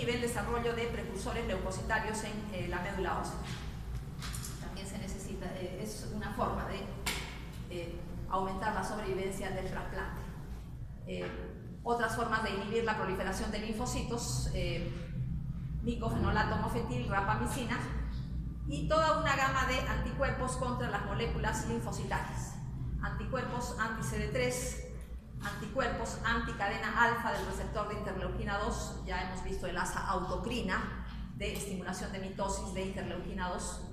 inhibe el desarrollo de precursores leucocitarios en la médula ósea. También se necesita, es una forma de aumentar la sobrevivencia del trasplante. Otras formas de inhibir la proliferación de linfocitos, micofenolato mofetil, rapamicina, y toda una gama de anticuerpos contra las moléculas linfocitarias. Anticuerpos anti-CD3, anticuerpos anticadena alfa del receptor de interleuquina 2, ya hemos visto el asa autocrina de estimulación de mitosis de interleuquina 2.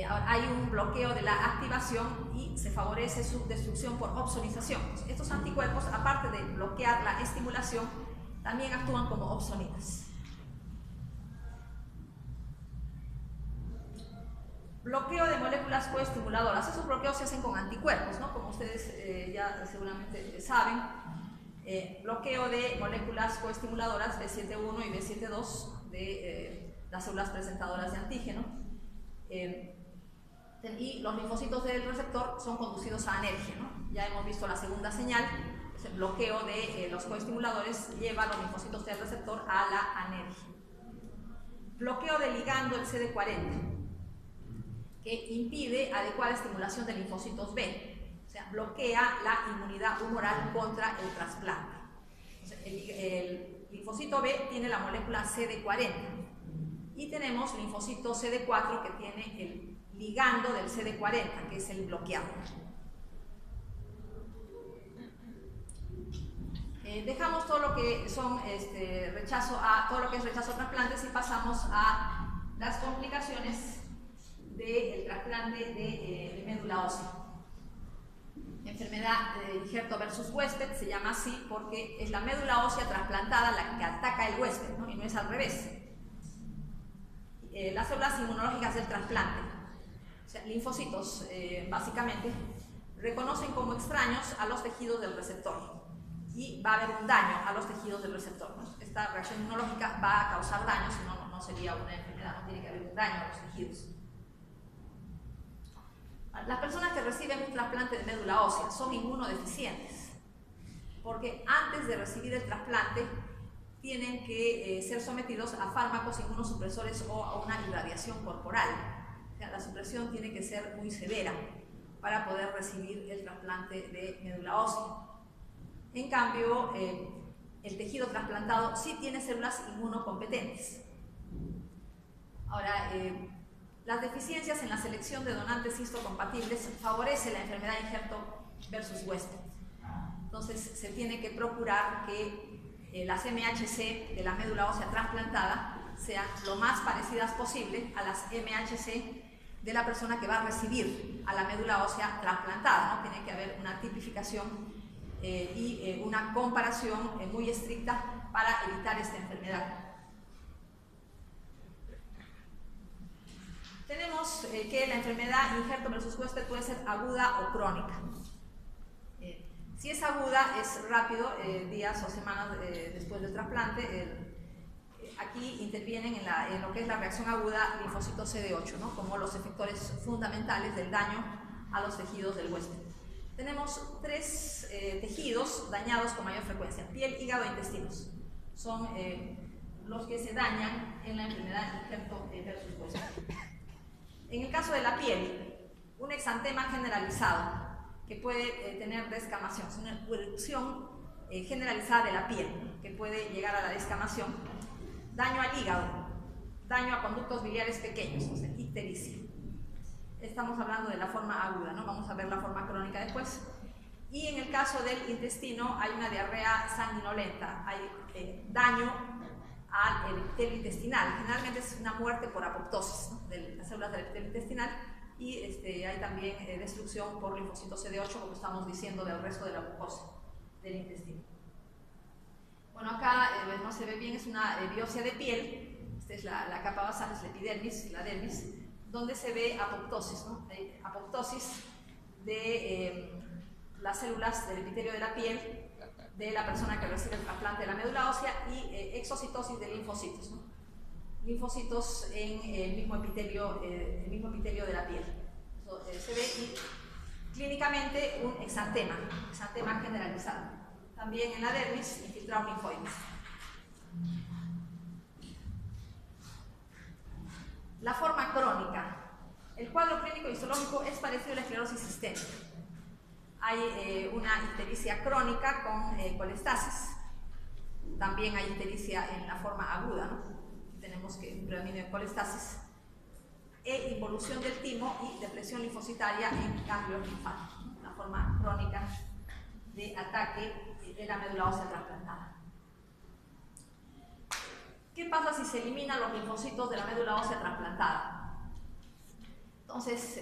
Hay un bloqueo de la activación y se favorece su destrucción por opsonización. Estos anticuerpos, aparte de bloquear la estimulación, también actúan como opsonidas. Bloqueo de moléculas coestimuladoras. Esos bloqueos se hacen con anticuerpos, ¿no? Como ustedes ya seguramente saben. Bloqueo de moléculas coestimuladoras B7-1 y B7-2 de las células presentadoras de antígeno. Y los linfocitos del receptor son conducidos a anergia, ¿no? Ya hemos visto la segunda señal. El bloqueo de los coestimuladores lleva a los linfocitos del receptor a la anergia. Bloqueo del ligando el CD40, que impide adecuada estimulación de linfocitos B, o sea, bloquea la inmunidad humoral contra el trasplante. El linfocito B tiene la molécula CD40 y tenemos linfocito CD4 que tiene el ligando del CD40, que es el bloqueado. Dejamos todo lo que son todo lo que es rechazo a trasplantes y pasamos a las complicaciones del trasplante de médula ósea. Enfermedad de Injerto versus huésped se llama así porque es la médula ósea trasplantada la que ataca el huésped, ¿no? Y no es al revés. Las células inmunológicas del trasplante, o sea, linfocitos, básicamente, reconocen como extraños a los tejidos del receptor y va a haber un daño a los tejidos del receptor, ¿no? Esta reacción inmunológica va a causar daño, si no, no sería una enfermedad, no tiene que haber un daño a los tejidos. Las personas que reciben un trasplante de médula ósea son inmunodeficientes porque antes de recibir el trasplante tienen que ser sometidos a fármacos inmunosupresores o a una irradiación corporal. O sea, la supresión tiene que ser muy severa para poder recibir el trasplante de médula ósea. En cambio, el tejido trasplantado sí tiene células inmunocompetentes. Ahora, las deficiencias en la selección de donantes histocompatibles favorece la enfermedad de Injerto versus huésped. Entonces, se tiene que procurar que las MHC de la médula ósea trasplantada sean lo más parecidas posible a las MHC de la persona que va a recibir a la médula ósea trasplantada, ¿no? Tiene que haber una tipificación y una comparación muy estricta para evitar esta enfermedad. Tenemos que la enfermedad Injerto versus huésped puede ser aguda o crónica. Si es aguda, es rápido, días o semanas después del trasplante. Aquí intervienen en lo que es la reacción aguda linfocitos CD8, ¿no? Como los efectores fundamentales del daño a los tejidos del huésped. Tenemos tres tejidos dañados con mayor frecuencia: piel, hígado e intestinos. Son los que se dañan en la enfermedad Injerto versus huésped. En el caso de la piel, un exantema generalizado que puede tener descamación, es una erupción generalizada de la piel que puede llegar a la descamación. Daño al hígado, daño a conductos biliares pequeños, o sea, ictericia. Estamos hablando de la forma aguda, ¿no? Vamos a ver la forma crónica después. Y en el caso del intestino hay una diarrea sanguinolenta, hay daño al epitelio intestinal. Generalmente es una muerte por apoptosis, ¿no? De las células del epitelio intestinal, y hay también destrucción por linfocitos CD8, como estamos diciendo, del resto de la mucosa del intestino. Bueno, acá no se ve bien, es una biopsia de piel. Esta es la capa basal, es la epidermis, la dermis, donde se ve apoptosis, ¿no? Apoptosis de las células del epitelio de la piel de la persona que recibe el trasplante de la médula ósea y exocitosis de linfocitos, ¿no? Linfocitos en el mismo epitelio de la piel. Eso, se ve, y clínicamente un exantema generalizado. También en la dermis, infiltrado linfoides. crónica. El cuadro clínico histológico es parecido a la esclerosis sistémica. Hay una ictericia crónica con colestasis. También hay ictericia en la forma aguda, ¿no? Tenemos que un predominio de colestasis e involución del timo y depresión linfocitaria en ganglios linfáticos, ¿no? La forma crónica de ataque de la médula ósea trasplantada. ¿Qué pasa si se eliminan los linfocitos de la médula ósea trasplantada? Entonces,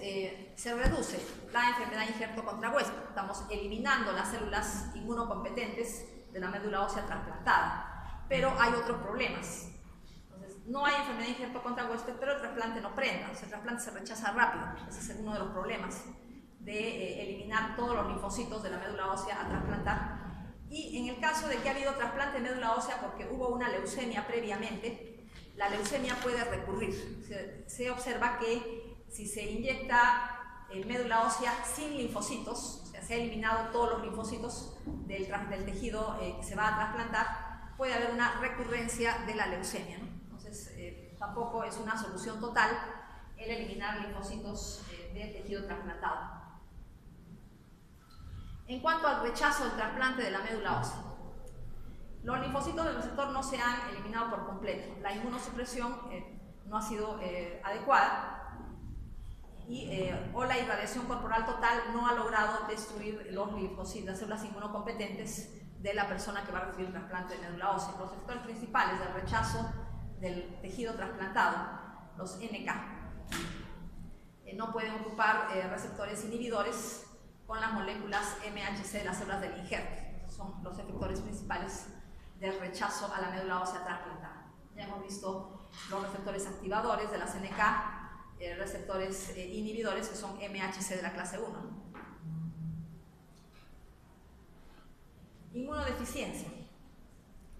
se reduce la enfermedad injerto contra huésped. Estamos eliminando las células inmunocompetentes de la médula ósea trasplantada, pero hay otros problemas. Entonces, no hay enfermedad injerto contra huésped, pero el trasplante no prenda, el trasplante se rechaza rápido. Ese es uno de los problemas de eliminar todos los linfocitos de la médula ósea a trasplantar. Y en el caso de que ha habido trasplante de médula ósea porque hubo una leucemia previamente, la leucemia puede recurrir. Se observa que si se inyecta médula ósea sin linfocitos, o sea, se ha eliminado todos los linfocitos del tejido que se va a trasplantar, puede haber una recurrencia de la leucemia, ¿no? Entonces, tampoco es una solución total el eliminar linfocitos del tejido trasplantado. En cuanto al rechazo del trasplante de la médula ósea, los linfocitos del receptor no se han eliminado por completo. La inmunosupresión no ha sido adecuada o la irradiación corporal total no ha logrado destruir los linfocitos, las células inmunocompetentes de la persona que va a recibir el trasplante de médula ósea. Los receptores principales del rechazo del tejido trasplantado, los NK, no pueden ocupar receptores inhibidores con las moléculas MHC de las células del injerto. Esos son los efectores principales del rechazo a la médula ósea trasplantada. Ya hemos visto los receptores activadores de las NK, receptores inhibidores que son MHC de la clase 1. Inmunodeficiencia.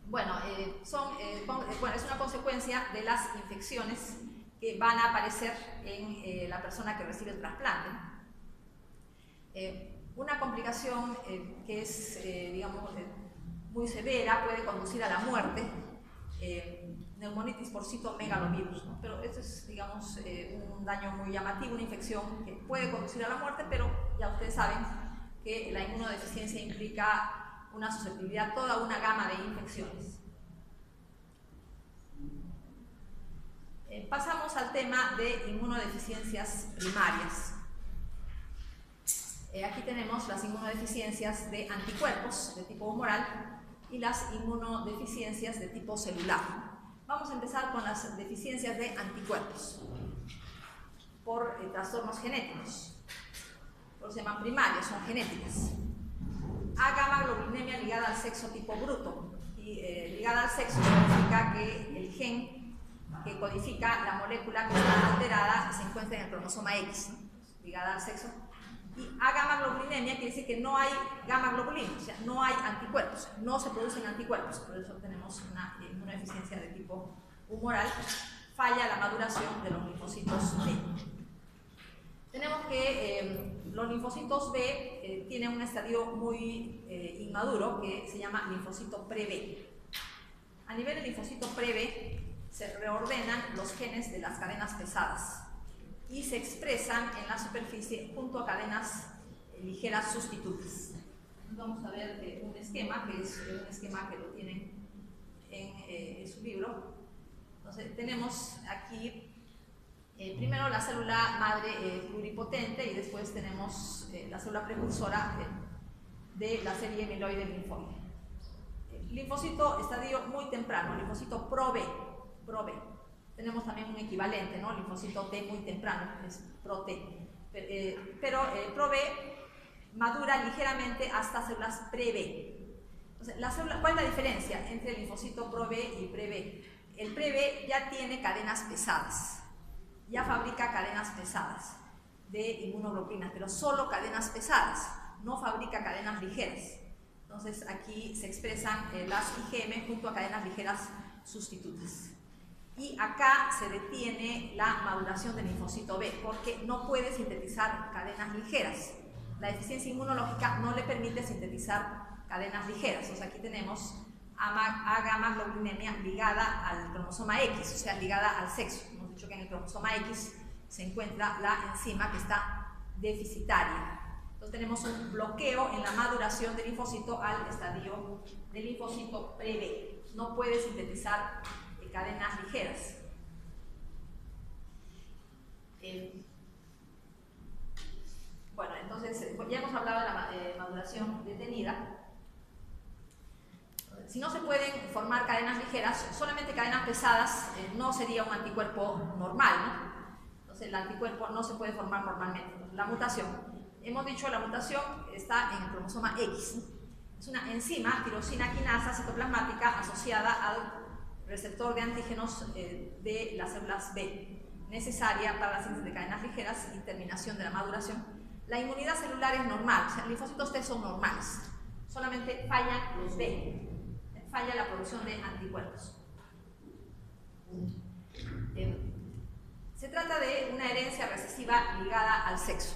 Bueno, es una consecuencia de las infecciones que van a aparecer en la persona que recibe el trasplante. Una complicación que es, digamos, muy severa puede conducir a la muerte, neumonitis por citomegalovirus, ¿no? Pero esto es, digamos, un daño muy llamativo, una infección que puede conducir a la muerte, pero ya ustedes saben que la inmunodeficiencia implica una susceptibilidad a toda una gama de infecciones. Pasamos al tema de inmunodeficiencias primarias. Aquí tenemos las inmunodeficiencias de anticuerpos de tipo humoral y las inmunodeficiencias de tipo celular. Vamos a empezar con las deficiencias de anticuerpos por trastornos genéticos. Por eso se llaman primarias, son genéticas. A-gamma-globulinemia ligada al sexo tipo bruto. Y ligada al sexo significa que el gen que codifica la molécula que está alterada se encuentra en el cromosoma X, ¿no? Ligada al sexo. Y A-gamma-globulinemia quiere decir que no hay gamma-globulina, o sea, no hay anticuerpos, no se producen anticuerpos, por eso tenemos una inmunodeficiencia de tipo humoral, falla la maduración de los linfocitos B. Tenemos que los linfocitos B tienen un estadio muy inmaduro que se llama linfocito pre-B. A nivel del linfocito pre-B se reordenan los genes de las cadenas pesadas y se expresan en la superficie junto a cadenas ligeras sustitutas. Vamos a ver un esquema, que es un esquema que lo tienen en su libro. Entonces tenemos aquí primero la célula madre pluripotente y después tenemos la célula precursora de la serie amiloide linfoide. Linfocito estadio muy temprano, linfocito pro-B. Tenemos también un equivalente, ¿no? Linfocito T muy temprano, es pro-T. Pero pro-B madura ligeramente hasta células pre-B. ¿Cuál es la diferencia entre el linfocito pro-B y pre-B? El pre-B ya tiene cadenas pesadas, ya fabrica cadenas pesadas de inmunoglobulinas, pero solo cadenas pesadas, no fabrica cadenas ligeras. Entonces aquí se expresan las IgM junto a cadenas ligeras sustitutas. Y acá se detiene la maduración del linfocito B porque no puede sintetizar cadenas ligeras. La deficiencia inmunológica no le permite sintetizar cadenas ligeras. O sea, aquí tenemos A-gamma-globulinemia ligada al cromosoma X, o sea, ligada al sexo. Hemos dicho que en el cromosoma X se encuentra la enzima que está deficitaria. Entonces tenemos un bloqueo en la maduración del linfocito al estadio del linfocito pre-B. No puede sintetizar cadenas ligeras. Bueno, entonces ya hemos hablado de la maduración detenida. Si no se pueden formar cadenas ligeras, solamente cadenas pesadas no sería un anticuerpo normal, ¿no? Entonces el anticuerpo no se puede formar normalmente. Entonces, la mutación, hemos dicho la mutación está en el cromosoma X. Es una enzima, tirosina quinasa citoplasmática asociada al receptor de antígenos de las células B, necesaria para la síntesis de cadenas ligeras y terminación de la maduración. La inmunidad celular es normal, o sea, los linfocitos T son normales, solamente fallan los B. Falla la producción de anticuerpos. Se trata de una herencia recesiva ligada al sexo.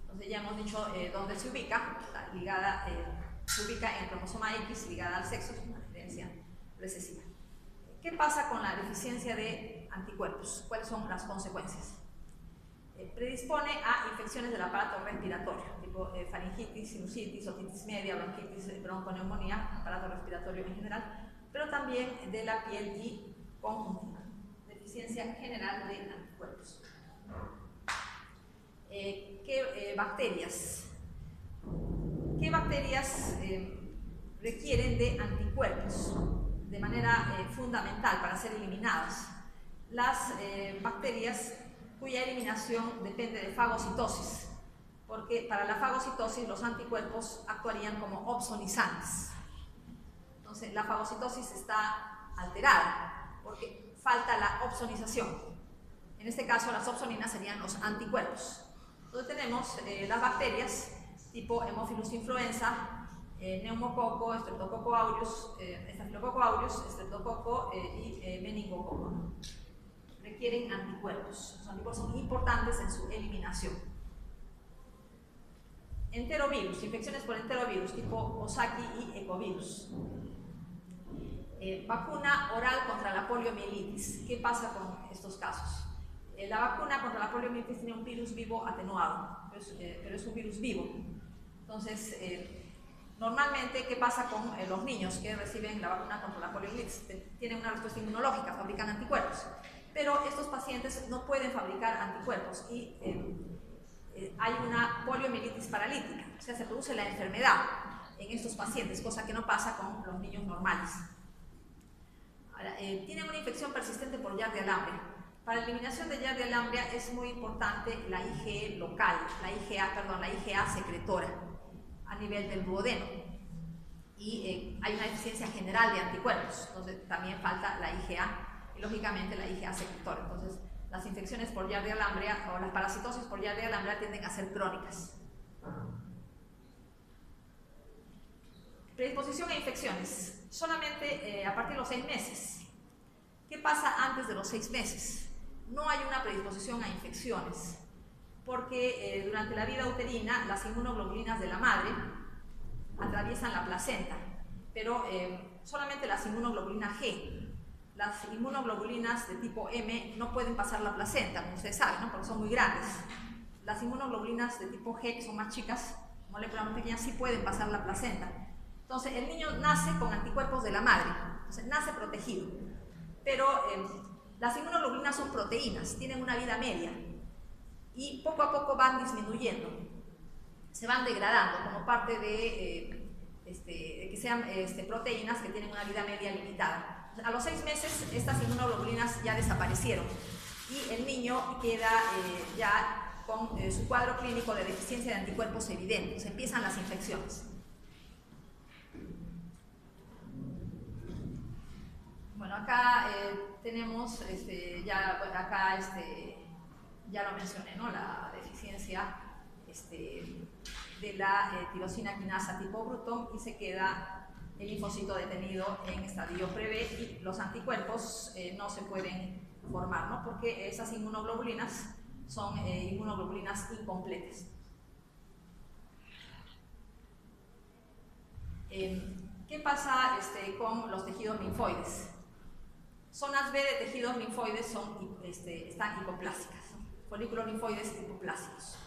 Entonces ya hemos dicho dónde se ubica, se ubica en el cromosoma X ligada al sexo, es una herencia recesiva. ¿Qué pasa con la deficiencia de anticuerpos? ¿Cuáles son las consecuencias? Predispone a infecciones del aparato respiratorio, tipo faringitis, sinusitis, otitis media, bronquitis, bronconeumonía, aparato respiratorio en general, pero también de la piel y conjuntiva. Deficiencia general de anticuerpos. ¿Qué bacterias requieren de anticuerpos de manera fundamental para ser eliminadas? Las bacterias cuya eliminación depende de fagocitosis, porque para la fagocitosis los anticuerpos actuarían como opsonizantes. Entonces la fagocitosis está alterada porque falta la opsonización. En este caso las opsoninas serían los anticuerpos. Entonces tenemos las bacterias tipo Haemophilus influenza, neumococo, Streptococcus aureus, Staphylococcus aureus, Streptococo y meningococo. Requieren anticuerpos. Los anticuerpos son importantes en su eliminación. Enterovirus, infecciones por enterovirus tipo Osaki y ecovirus. Vacuna oral contra la poliomielitis. ¿Qué pasa con estos casos? La vacuna contra la poliomielitis tiene un virus vivo atenuado, pero es un virus vivo. Entonces, normalmente, ¿qué pasa con los niños que reciben la vacuna contra la poliomielitis? Tienen una respuesta inmunológica, fabrican anticuerpos. Pero estos pacientes no pueden fabricar anticuerpos y hay una poliomielitis paralítica, o sea, se produce la enfermedad en estos pacientes, cosa que no pasa con los niños normales. Ahora, tienen una infección persistente por Giardia lamblia. Para la eliminación de Giardia lamblia es muy importante la IgE local, la IgA secretora a nivel del duodeno. Y hay una deficiencia general de anticuerpos, donde también falta la IgA. Y lógicamente la IgA secretora. Entonces, las infecciones por Giardia lamblia o las parasitosis por Giardia lamblia tienden a ser crónicas. Predisposición a infecciones, solamente a partir de los 6 meses. ¿Qué pasa antes de los 6 meses? No hay una predisposición a infecciones, porque durante la vida uterina las inmunoglobulinas de la madre atraviesan la placenta, pero solamente las inmunoglobulinas G. Las inmunoglobulinas de tipo M no pueden pasar la placenta, como ustedes saben, ¿no? Porque son muy grandes. Las inmunoglobulinas de tipo G, que son más chicas, moléculas más pequeñas, sí pueden pasar la placenta. Entonces, el niño nace con anticuerpos de la madre, entonces nace protegido. Pero las inmunoglobulinas son proteínas, tienen una vida media y poco a poco van disminuyendo, se van degradando como parte de que sean proteínas que tienen una vida media limitada. A los 6 meses estas inmunoglobulinas ya desaparecieron y el niño queda ya con su cuadro clínico de deficiencia de anticuerpos evidente, se empiezan las infecciones. Bueno, acá tenemos, ya lo mencioné, ¿no? La deficiencia de la tirosina quinasa tipo Bruton y se queda el linfocito detenido en estadio pre-B y los anticuerpos no se pueden formar, ¿no? Porque esas inmunoglobulinas son inmunoglobulinas incompletas. ¿Qué pasa con los tejidos linfoides? Zonas B de tejidos linfoides están hipoplásicas, ¿no? folículos linfoides hipoplásicos.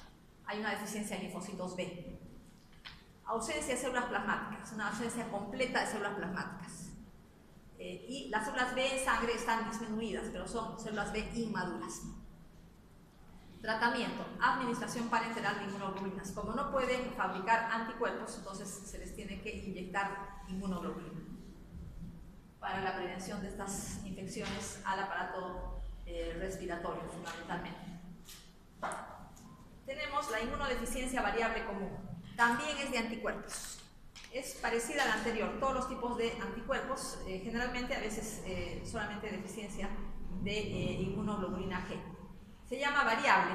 Hay una deficiencia en linfocitos B. Ausencia de células plasmáticas, una ausencia completa de células plasmáticas. Y las células B en sangre están disminuidas, pero son células B inmaduras. Tratamiento, administración parenteral de inmunoglobulinas. Como no pueden fabricar anticuerpos, entonces se les tiene que inyectar inmunoglobulina para la prevención de estas infecciones al aparato respiratorio, fundamentalmente. Tenemos la inmunodeficiencia variable común. También es de anticuerpos. Es parecida a la anterior. Todos los tipos de anticuerpos, generalmente a veces solamente deficiencia de inmunoglobulina G. Se llama variable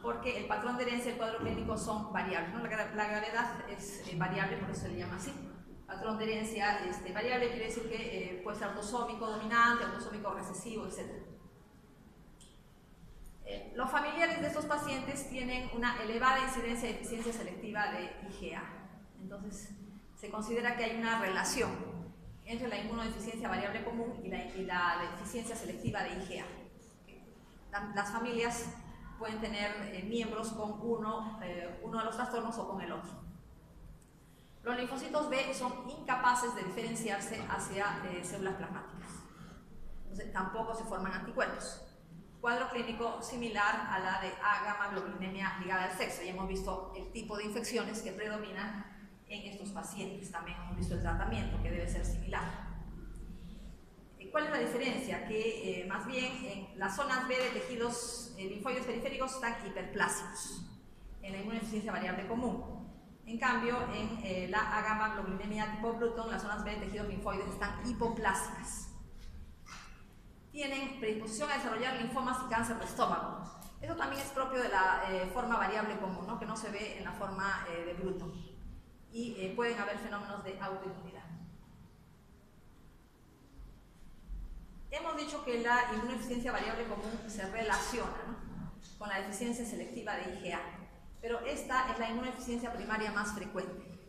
porque el patrón de herencia y el cuadro clínico son variables, ¿no? La gravedad es variable, por eso se le llama así. Patrón de herencia variable quiere decir que puede ser autosómico dominante, autosómico recesivo, etc. Los familiares de estos pacientes tienen una elevada incidencia de deficiencia selectiva de IgA. Entonces, se considera que hay una relación entre la inmunodeficiencia variable común y la deficiencia selectiva de IgA. Las familias pueden tener miembros con uno de los trastornos o con el otro. Los linfocitos B son incapaces de diferenciarse hacia células plasmáticas. Entonces, tampoco se forman anticuerpos. Cuadro clínico similar a la de A-gamma-globulinemia ligada al sexo. Ya hemos visto el tipo de infecciones que predominan en estos pacientes. También hemos visto el tratamiento, que debe ser similar. ¿Cuál es la diferencia? Que más bien en las zonas B de tejidos linfoides periféricos están hiperplásicos, en la inmunodeficiencia variable común. En cambio, en la A-gamma-globulinemia tipo Bruton, las zonas B de tejidos linfoides están hipoplásicas. Tienen predisposición a desarrollar linfomas y cáncer de estómago. Eso también es propio de la forma variable común, ¿no? Que no se ve en la forma de Bruton. Y pueden haber fenómenos de autoinmunidad. Hemos dicho que la inmunodeficiencia variable común se relaciona, ¿no?, con la deficiencia selectiva de IgA, pero esta es la inmunodeficiencia primaria más frecuente,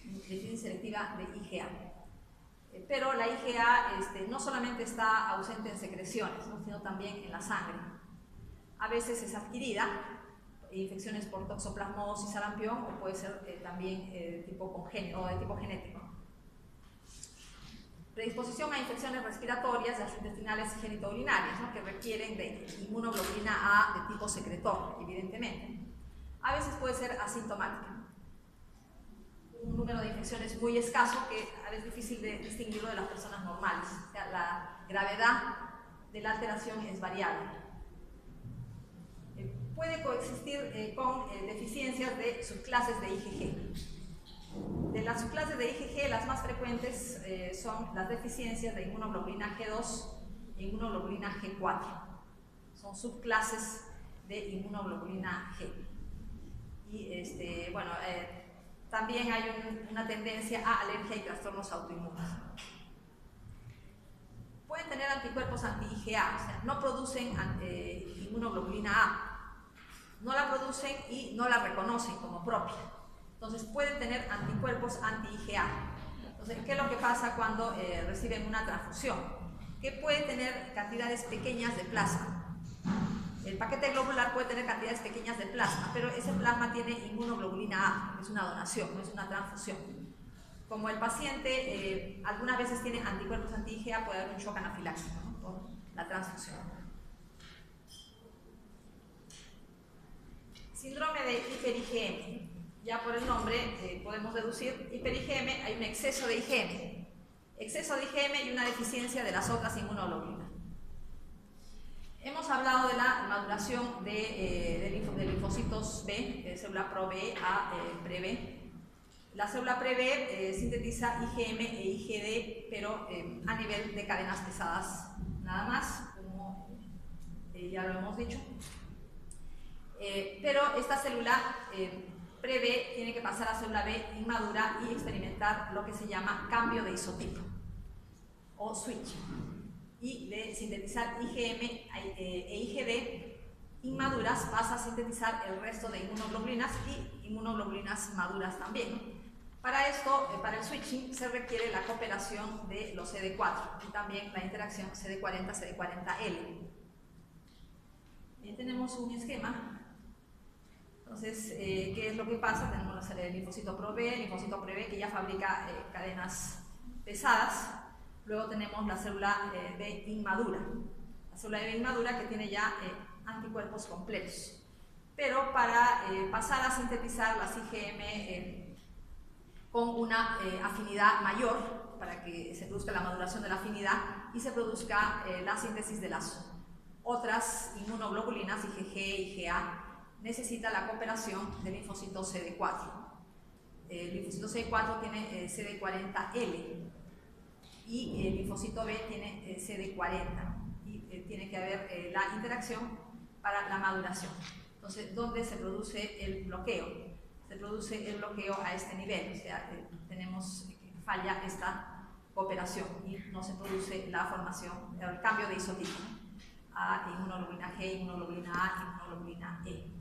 deficiencia selectiva de IgA. Pero la IgA no solamente está ausente en secreciones, ¿no?, sino también en la sangre. A veces es adquirida, infecciones por toxoplasmosis, sarampión, o puede ser también de tipo congénito o de tipo genético. Predisposición a infecciones respiratorias, gastrointestinales y genitourinarias, ¿no?, que requieren de inmunoglobulina A de tipo secretor, evidentemente. A veces puede ser asintomática. Un número de infecciones muy escaso que a veces es difícil de distinguirlo de las personas normales. O sea, la gravedad de la alteración es variable. Puede coexistir con deficiencias de subclases de IgG. De las subclases de IgG, las más frecuentes son las deficiencias de inmunoglobulina G2 e inmunoglobulina G4. Son subclases de inmunoglobulina G. Y también hay una tendencia a alergia y trastornos autoinmunes. Pueden tener anticuerpos anti-IgA, o sea, no producen inmunoglobulina A, no la producen y no la reconocen como propia. Entonces pueden tener anticuerpos anti-IgA. Entonces, ¿qué es lo que pasa cuando reciben una transfusión? Que puede tener cantidades pequeñas de plasma. El paquete globular puede tener cantidades pequeñas de plasma, pero ese plasma tiene inmunoglobulina A, es una donación, no es una transfusión. Como el paciente algunas veces tiene anticuerpos anti-IgA, puede haber un shock anafiláctico, ¿no?, por la transfusión. Síndrome de hiper-IgM. Ya por el nombre podemos deducir, hiper-IgM, hay un exceso de IgM. Exceso de IgM y una deficiencia de las otras inmunoglobulinas. Hemos hablado de la maduración de linfocitos B, de célula pro-B a pre-B. La célula pre-B sintetiza IgM e IgD, pero a nivel de cadenas pesadas nada más, como ya lo hemos dicho. Pero esta célula pre-B tiene que pasar a célula B inmadura y experimentar lo que se llama cambio de isotipo o switching. Y de sintetizar IgM e IgD inmaduras pasa a sintetizar el resto de inmunoglobulinas y inmunoglobulinas maduras también. Para esto, para el switching, se requiere la cooperación de los CD4 y también la interacción CD40-CD40L. tenemos un esquema. Entonces, ¿qué es lo que pasa? Tenemos el linfocito Pro-B, el linfocito Pre-B que ya fabrica cadenas pesadas. Luego tenemos la célula B inmadura. La célula B inmadura que tiene ya anticuerpos completos. Pero para pasar a sintetizar las IgM con una afinidad mayor, para que se produzca la maduración de la afinidad y se produzca la síntesis de las otras inmunoglobulinas, IgG y IgA, necesita la cooperación del linfocito CD4. El linfocito CD4 tiene CD40L y el linfocito B tiene CD40 y tiene que haber la interacción para la maduración. Entonces, ¿dónde se produce el bloqueo? Se produce el bloqueo a este nivel, o sea, falla esta cooperación y no se produce la formación, el cambio de isotipo a inmunoglobulina G, inmunoglobulina A, inmunoglobulina E.